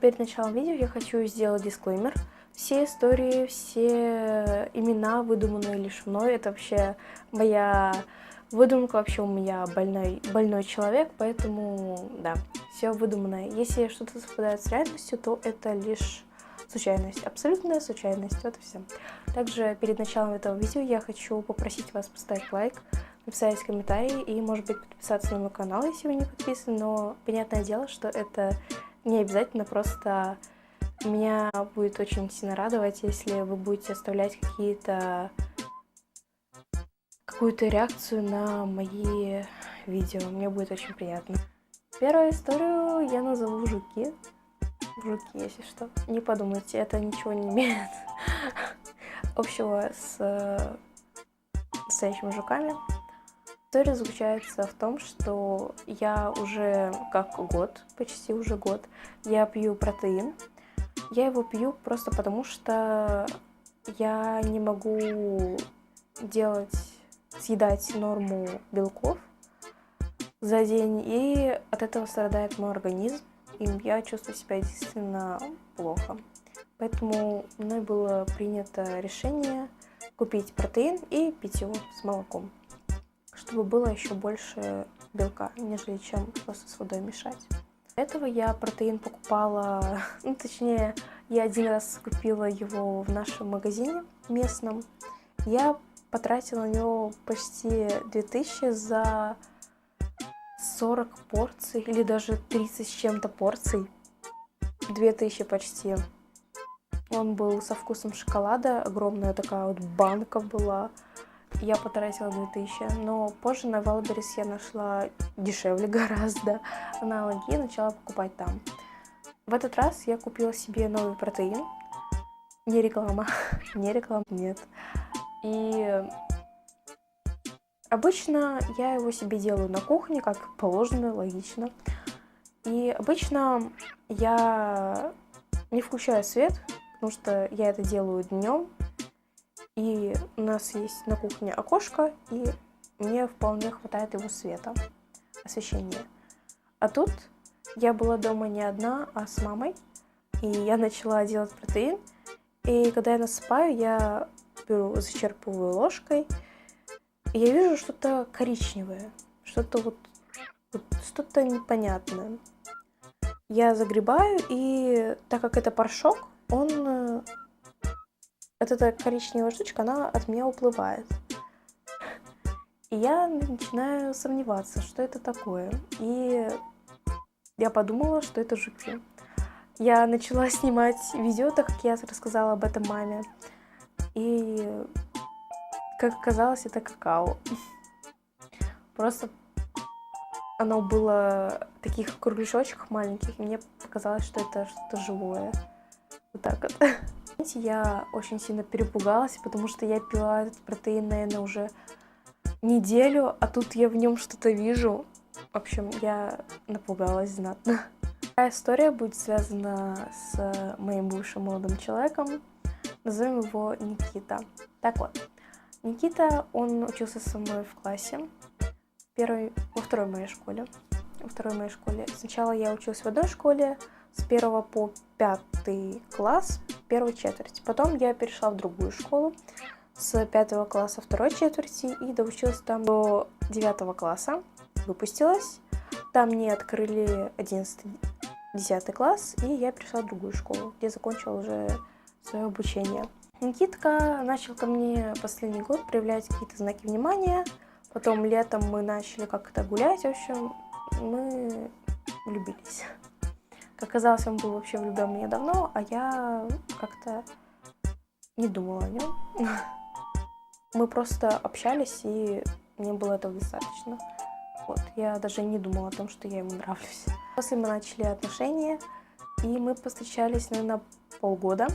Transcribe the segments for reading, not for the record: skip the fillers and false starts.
перед началом видео я хочу сделать дисклеймер. Все истории, все имена, выдуманные лишь мной, это вообще моя выдумка, вообще у меня больной человек, поэтому, да, все выдуманное. Если что-то совпадает с реальностью, то это лишь случайность, абсолютная случайность, вот и все. Также перед началом этого видео я хочу попросить вас поставить лайк, написать комментарий и, может быть, подписаться на мой канал, если вы не подписаны, но понятное дело, что это не обязательно, просто меня будет очень сильно радовать, если вы будете оставлять какую-то реакцию на мои видео. Мне будет очень приятно. Первую историю я назову «Жуки». Жуки, если что. Не подумайте, это ничего не имеет общего с настоящими жуками. История заключается в том, что я уже почти уже год, я пью протеин. Я его пью просто потому, что я не могу съедать норму белков за день, и от этого страдает мой организм, и я чувствую себя действительно плохо. Поэтому мной было принято решение купить протеин и пить его с молоком, чтобы было еще больше белка, нежели чем просто с водой мешать. До этого я протеин покупала, точнее, я один раз купила его в нашем магазине местном. Я потратила на него почти 2000 за 40 порций, или даже 30 с чем-то порций. 2000 почти. Он был со вкусом шоколада, огромная такая вот банка была. Я потратила 2000, но позже на Wildberries я нашла дешевле гораздо аналоги и начала покупать там. В этот раз я купила себе новый протеин. Не реклама, нет. И обычно я его себе делаю на кухне, как положено, логично. И обычно я не включаю свет, потому что я это делаю днем. И у нас есть на кухне окошко, и мне вполне хватает его света, освещения. А тут я была дома не одна, а с мамой, и я начала делать протеин. И когда я насыпаю, я зачерпываю ложкой, и я вижу что-то коричневое, что-то непонятное. Я загребаю, и так как это порошок, эта коричневая штучка, она от меня уплывает. И я начинаю сомневаться, что это такое. И я подумала, что это жуки. Я начала снимать видео, так как я рассказала об этом маме. И, как оказалось, это какао. Просто оно было в таких кругляшочках маленьких, и мне показалось, что это что-то живое. Вот так вот. Я очень сильно перепугалась, потому что я пила этот протеин, наверное, уже неделю, а тут я в нем что-то вижу. В общем, я напугалась знатно. Такая история будет связана с моим бывшим молодым человеком. Назовем его Никита. Так вот, Никита, он учился со мной в классе. Во второй моей школе. Сначала я училась в одной школе с 1 по 5 класс, первой четверти. Потом я перешла в другую школу с 5 класса второй четверти и доучилась там до 9 класса. Выпустилась. Там мне открыли 11-10 класс, и я перешла в другую школу, где закончила уже свое обучение. Никитка начал ко мне последний год проявлять какие-то знаки внимания. Потом летом мы начали как-то гулять, в общем, мы влюбились. Как оказалось, он был вообще влюблен в меня давно, а я как-то не думала о нем. Мы просто общались, и мне было этого достаточно. Вот, я даже не думала о том, что я ему нравлюсь. После мы начали отношения, и мы повстречались, наверное, полгода.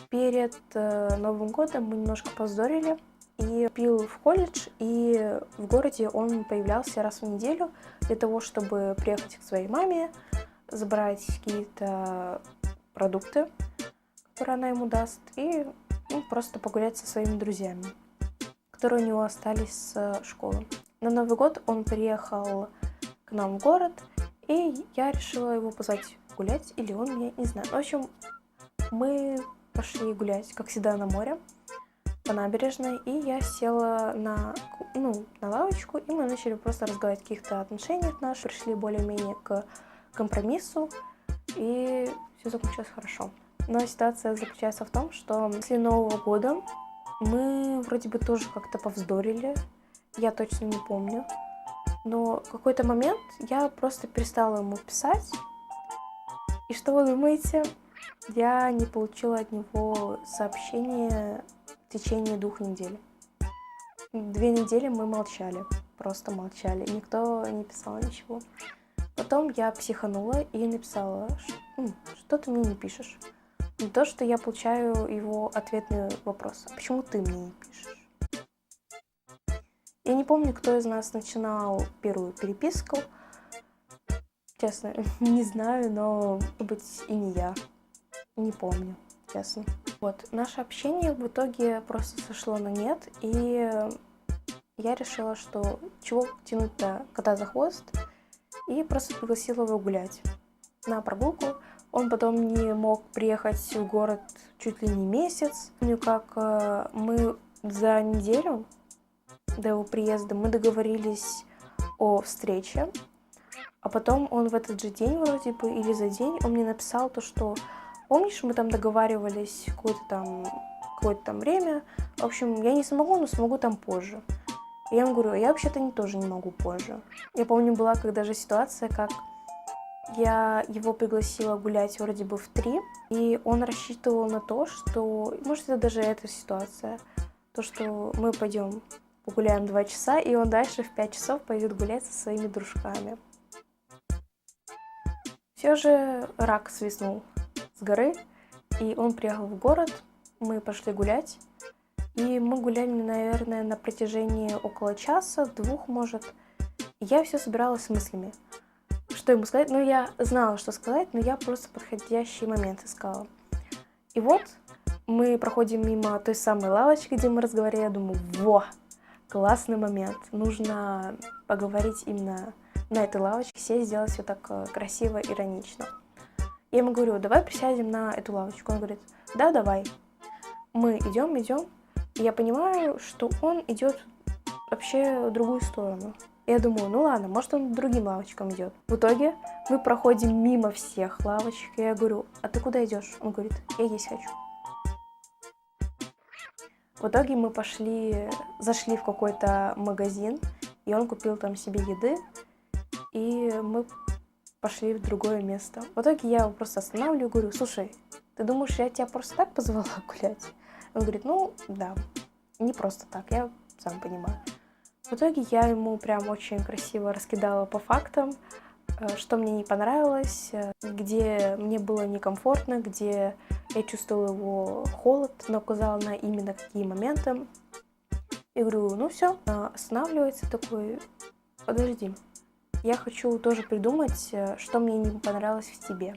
Перед Новым годом мы немножко повздорили. И пил в колледж, и в городе он появлялся раз в неделю для того, чтобы приехать к своей маме, забрать какие-то продукты, которые она ему даст, и просто погулять со своими друзьями, которые у него остались с школы. На Новый год он приехал к нам в город, И я решила его позвать гулять, или он меня, не знаю. В общем, мы пошли гулять, как всегда, на море, по набережной, и я села на лавочку, и мы начали просто разговаривать о каких-то отношениях наших, пришли более-менее к компромиссу, и все закончилось хорошо. Но ситуация заключается в том, что после Нового года мы вроде бы тоже как-то повздорили, я точно не помню, но в какой-то момент я просто перестала ему писать, и что вы думаете? Я не получила от него сообщение в течение 2 недель. 2 недели мы молчали, просто молчали, никто не писал ничего. Потом я психанула и написала, что ты мне не пишешь. Не то, что я получаю его ответный вопрос, а почему ты мне не пишешь? Я не помню, кто из нас начинал первую переписку. Честно, не знаю, но, может быть, и не я. Не помню, честно. Вот, наше общение в итоге просто сошло на нет, и я решила, что чего тянуть-то кота за хвост, и просто пригласила его гулять на прогулку. Он потом не мог приехать в город чуть ли не месяц. Помню, как мы за неделю до его приезда мы договорились о встрече, а потом он в этот же день вроде бы, или за день, он мне написал то, что помнишь, мы там договаривались какое-то там время, в общем, я не смогу, но смогу там позже. Я ему говорю, я вообще-то тоже не могу позже. Я помню, была когда же ситуация, как я его пригласила гулять вроде бы в 3, и он рассчитывал на то, что, может, это даже эта ситуация, то, что мы пойдем погуляем 2 часа, и он дальше в 5 часов пойдет гулять со своими дружками. Все же рак свистнул с горы, и он приехал в город, мы пошли гулять, и мы гуляли, наверное, на протяжении около часа, 2, может. И я все собиралась с мыслями, что ему сказать. Ну, я знала, что сказать, но я просто подходящий момент искала. И вот мы проходим мимо той самой лавочки, где мы разговаривали, я думаю, классный момент, нужно поговорить именно на этой лавочке, сесть, сделать все так красиво, иронично. Я ему говорю, давай присядем на эту лавочку. Он говорит, да, давай. Мы идем, и я понимаю, что он идет вообще в другую сторону. Я думаю, ну ладно, может он к другим лавочкам идет. В итоге мы проходим мимо всех лавочек, и я говорю, а ты куда идешь? Он говорит, я есть хочу. В итоге мы зашли в какой-то магазин, и он купил там себе еды, и мы пошли в другое место. В итоге я его просто останавливаю и говорю, слушай, ты думаешь, я тебя просто так позвала гулять? Он говорит, ну да, не просто так, я сам понимаю. В итоге я ему прям очень красиво раскидала по фактам, что мне не понравилось, где мне было некомфортно, где я чувствовала его холод, но указала на именно какие моменты. И говорю, ну все, останавливается такой, подожди, я хочу тоже придумать, что мне не понравилось в тебе.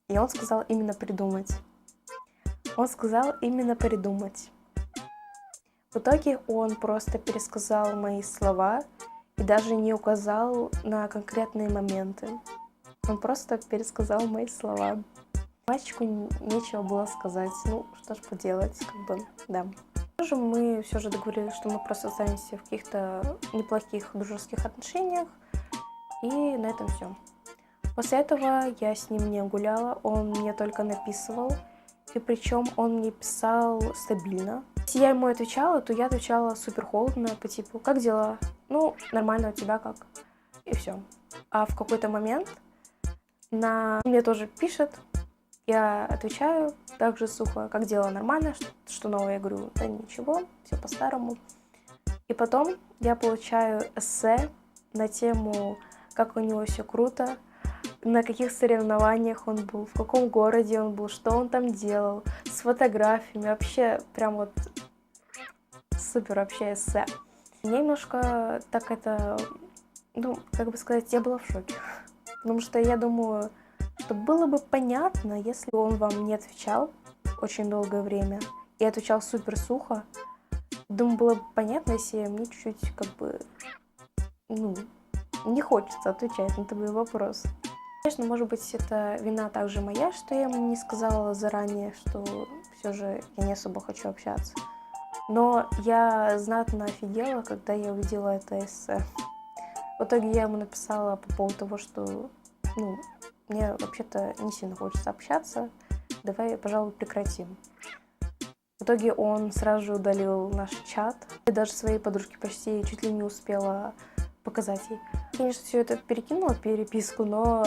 И он сказал именно придумать. Он сказал именно придумать. В итоге он просто пересказал мои слова и даже не указал на конкретные моменты. Он просто пересказал мои слова. Мальчику нечего было сказать. Ну, что ж поделать, да. Тоже мы все же договорились, что мы просто останемся в каких-то неплохих дружеских отношениях. И на этом все. После этого я с ним не гуляла, он мне только написывал. И причем он мне писал стабильно. Если я ему отвечала, то я отвечала супер холодно, по типу, как дела? Ну, нормально, у тебя как? И все. А в какой-то момент мне тоже пишет, я отвечаю также сухо, как дела, нормально, что новое, я говорю, да ничего, все по-старому. И потом я получаю эссе на тему, как у него все круто, на каких соревнованиях он был, в каком городе он был, что он там делал, с фотографиями, вообще прям вот супер вообще эссе. Мне немножко так это, я была в шоке, потому что я думаю, что было бы понятно, если бы он вам не отвечал очень долгое время и отвечал супер сухо. Думаю, было бы понятно, если мне чуть-чуть не хочется отвечать на твой вопрос. Конечно, может быть, это вина также моя, что я ему не сказала заранее, что все же я не особо хочу общаться. Но я знатно офигела, когда я увидела это эссе. В итоге я ему написала по поводу того, что мне вообще-то не сильно хочется общаться, давай, пожалуй, прекратим. В итоге он сразу же удалил наш чат. И даже своей подружке почти чуть ли не успела показать ей. Конечно, все это перекинула переписку, но,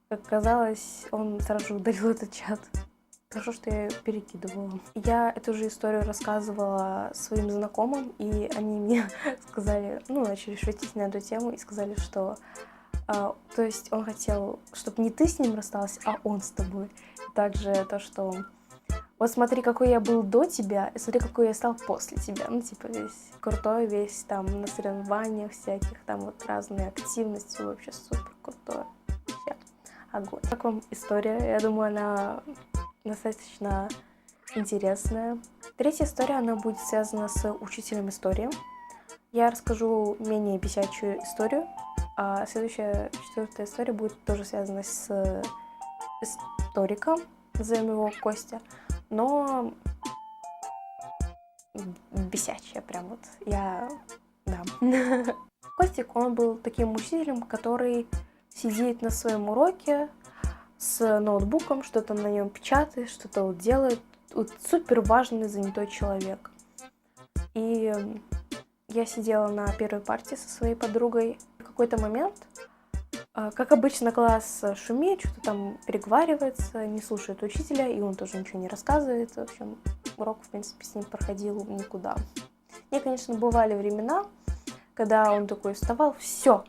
как оказалось, он сразу же удалил этот чат. Хорошо, что я ее перекидывала. Я эту же историю рассказывала своим знакомым, и они мне сказали, начали шутить на эту тему и сказали, что то есть он хотел, чтобы не ты с ним рассталась, а он с тобой. И также то, что вот смотри, какой я был до тебя, и смотри, какой я стал после тебя. Весь крутой, весь там на соревнованиях всяких, там вот разные активности, вообще супер крутой. Вообще огонь. Как вам история? Я думаю, она достаточно интересная. Третья история, она будет связана с учителем истории. Я расскажу менее бесячую историю, а следующая, четвертая история будет тоже связана с историком, назовем его Костя, но бесячая прям вот. Да. Костик, он был таким учителем, который сидит на своем уроке с ноутбуком, что-то на нем печатает, что-то вот делает. Вот супер важный, занятой человек. И я сидела на первой партии со своей подругой. В какой-то момент, как обычно, класс шумит, что-то там переговаривается, не слушает учителя, и он тоже ничего не рассказывает. В общем, урок, в принципе, с ним проходил никуда. И, конечно, бывали времена, когда он такой вставал: все,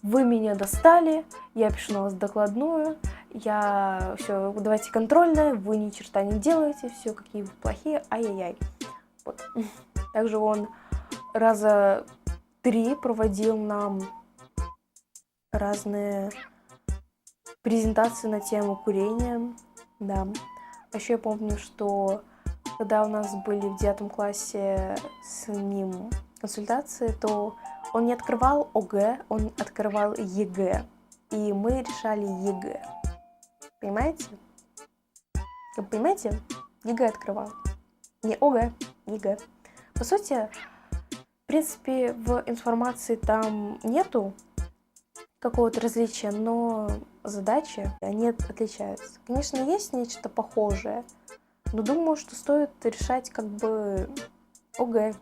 вы меня достали, я пишу на вас докладную, все, давайте контрольное, вы ни черта не делаете, все, какие вы плохие, ай-яй-яй. Вот. Также он раза 3 проводил нам разные презентации на тему курения, да. А еще я помню, что когда у нас были в 9 классе с ним консультации, то он не открывал ОГЭ, он открывал ЕГЭ, и мы решали ЕГЭ. Понимаете? Как понимаете? ЕГЭ открывал. Не ОГЭ, ЕГЭ. По сути, в принципе, в информации там нету какого-то различия, но задачи, они отличаются. Конечно, есть нечто похожее, но думаю, что стоит решать как бы ОГЭ,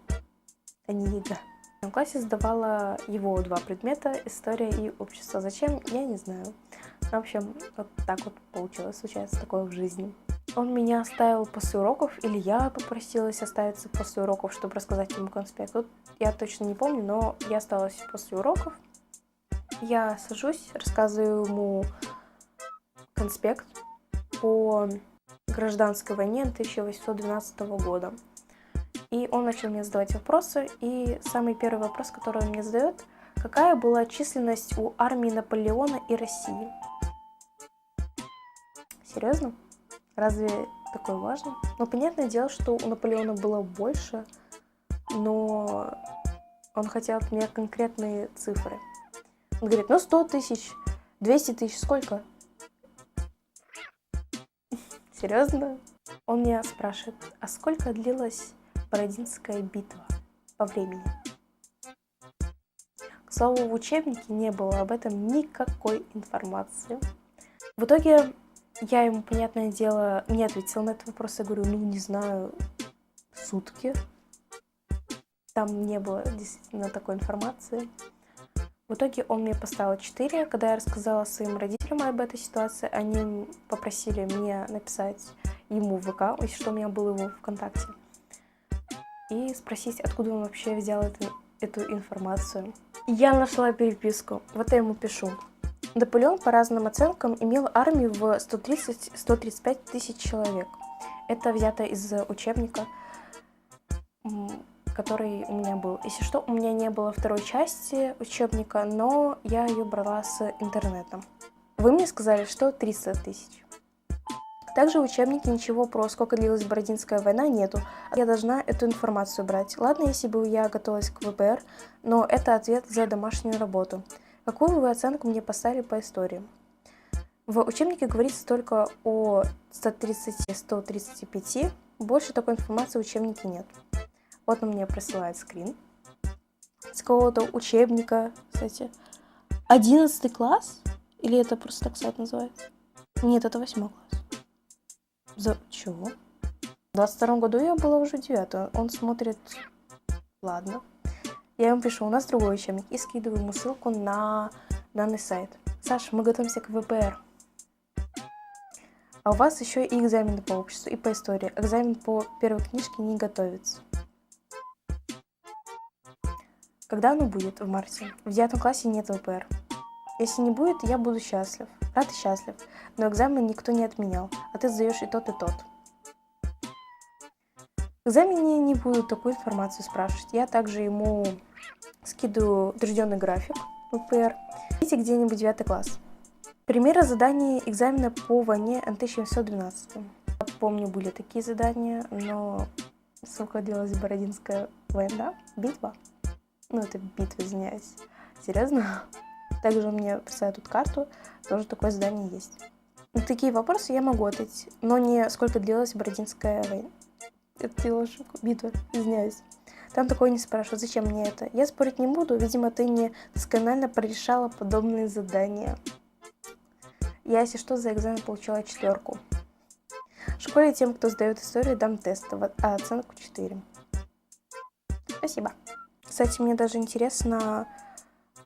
а не ЕГЭ. В классе сдавала его 2 предмета: история и общество. Зачем? Я не знаю. В общем, вот так вот получилось, случается такое в жизни. Он меня оставил после уроков, или я попросилась оставиться после уроков, чтобы рассказать ему конспект. Вот я точно не помню, но я осталась после уроков. Я сажусь, рассказываю ему конспект по гражданской войне 1812 года. И он начал мне задавать вопросы, и самый первый вопрос, который он мне задает: какая была численность у армии Наполеона и России? Серьезно? Разве такое важно? Ну, понятное дело, что у Наполеона было больше, но он хотел от меня конкретные цифры. Он говорит: 100 тысяч, 200 тысяч, сколько? Серьезно? Он меня спрашивает: а сколько длилась Бородинская битва по времени? К слову, в учебнике не было об этом никакой информации. В итоге я ему, понятное дело, не ответила на этот вопрос. Я говорю: не знаю, сутки. Там не было действительно такой информации. В итоге он мне поставил 4. Когда я рассказала своим родителям об этой ситуации, они попросили меня написать ему в ВК, если что, у меня был его ВКонтакте, и спросить, откуда он вообще взял эту информацию. Я нашла переписку. Вот я ему пишу: Наполеон, по разным оценкам, имел армию в 130-135 тысяч человек. Это взято из учебника, который у меня был. Если что, у меня не было второй части учебника, но я ее брала с интернетом. Вы мне сказали, что 300 тысяч. Также в учебнике ничего про сколько длилась Бородинская война нету. Я должна эту информацию брать. Ладно, если бы я готовилась к ВПР, но это ответ за домашнюю работу. Какую вы оценку мне поставили по истории? В учебнике говорится только о 130-135. Больше такой информации в учебнике нет. Вот он мне присылает скрин с какого-то учебника, кстати. 11 класс? Или это просто так сайт называется? Нет, это 8 класс. За чего? В 22 году я была уже 9. Он смотрит... Ладно. Я ему пишу, у нас другой учебник, и скидываю ему ссылку на данный сайт. Саша, мы готовимся к ВПР. А у вас еще и экзамены по обществу, и по истории. Экзамен по первой книжке не готовится. Когда оно будет? В марте. В 9 классе нет ВПР. Если не будет, я буду счастлив. Рад и счастлив. Но экзамен никто не отменял, а ты сдаешь и тот, и тот. В экзамене не буду такую информацию спрашивать. Я также ему скидываю утвержденный график ВПР. Видите, где-нибудь 9 класс. Примеры заданий экзамена по войне 1712. Помню, были такие задания, но сколько длилась Бородинская война? Битва? Ну, это битва, извиняюсь. Серьезно? Также он мне присылает тут карту, тоже такое задание есть. На такие вопросы я могу ответить, но не сколько длилась Бородинская война. Это делала ошибку, битва, извиняюсь. Там такое не спрашивают, зачем мне это. Я спорить не буду, видимо, ты не досконально прорешала подобные задания. Я, если что, за экзамен получила 4. В школе тем, кто сдает историю, дам тест, а оценку 4. Спасибо. Кстати, мне даже интересно,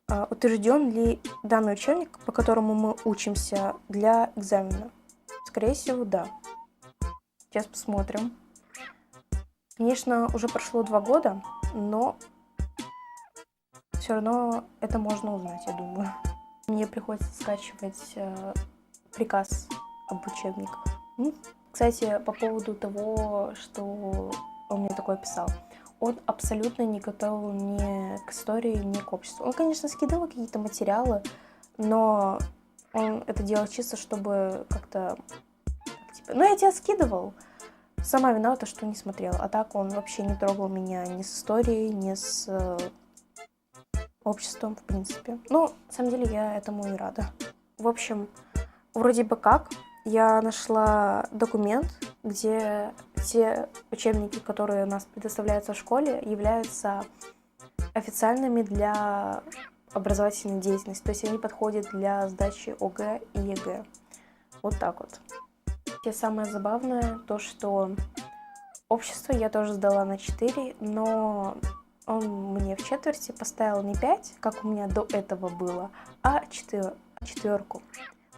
утвержден ли данный учебник, по которому мы учимся, для экзамена. Скорее всего, да. Сейчас посмотрим. Конечно, уже прошло 2 года, но все равно это можно узнать, я думаю. Мне приходится скачивать приказ об учебниках. Кстати, по поводу того, что он мне такое писал. Он абсолютно не готовил ни к истории, ни к обществу. Он, конечно, скидывал какие-то материалы, но он это делал чисто, чтобы как-то... Типа, ну, я тебя скидывал. Сама виновата, что не смотрела. А так он вообще не трогал меня ни с историей, ни с обществом, в принципе. Ну, на самом деле, я этому и рада. В общем, вроде бы как, я нашла документ, где те учебники, которые у нас предоставляются в школе, являются официальными для образовательной деятельности. То есть они подходят для сдачи ОГЭ и ЕГЭ. Вот так вот. И самое забавное, то что общество я тоже сдала на 4, но он мне в четверти поставил не 5, как у меня до этого было, а 4.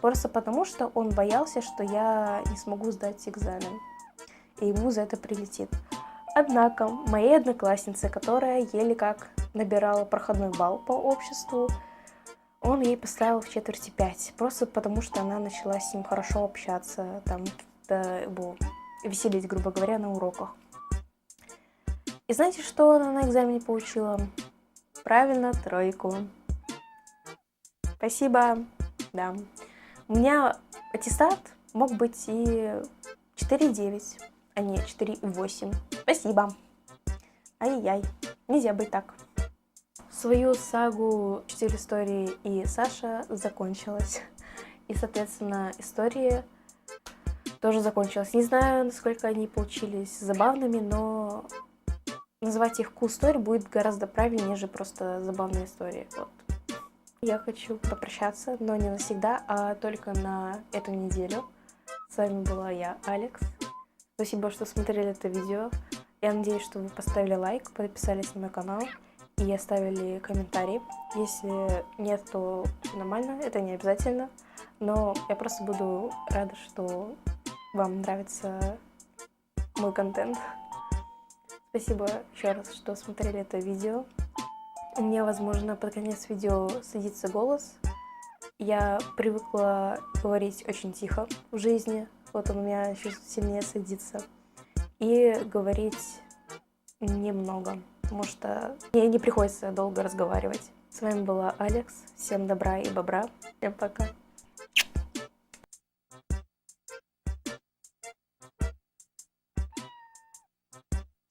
Просто потому, что он боялся, что я не смогу сдать экзамен, и ему за это прилетит. Однако моей однокласснице, которая еле как набирала проходной балл по обществу, он ей поставил в четверти 5, просто потому что она начала с ним хорошо общаться, там как-то веселить, грубо говоря, на уроках. И знаете, что она на экзамене получила? Правильно, 3. Спасибо, да. У меня аттестат мог быть и 4,9, а не 4,8. Спасибо. Ай-яй, нельзя быть так. Свою сагу «Учитель истории» и Саша закончилась. И, соответственно, истории тоже закончилась. Не знаю, насколько они получились забавными, но называть их cool story будет гораздо правильнее, нежели просто забавные истории. Вот. Я хочу попрощаться, но не навсегда, а только на эту неделю. С вами была я, Алекс. Спасибо, что смотрели это видео. Я надеюсь, что вы поставили лайк, подписались на мой канал и оставили комментарий. Если нет, то все нормально, это не обязательно. Но я просто буду рада, что вам нравится мой контент. Спасибо еще раз, что смотрели это видео. У меня, возможно, под конец видео садится голос. Я привыкла говорить очень тихо в жизни. Вот он у меня еще сильнее садится. И говорить немного, потому что мне не приходится долго разговаривать. С вами была Алекс. Всем добра и бобра. Всем пока.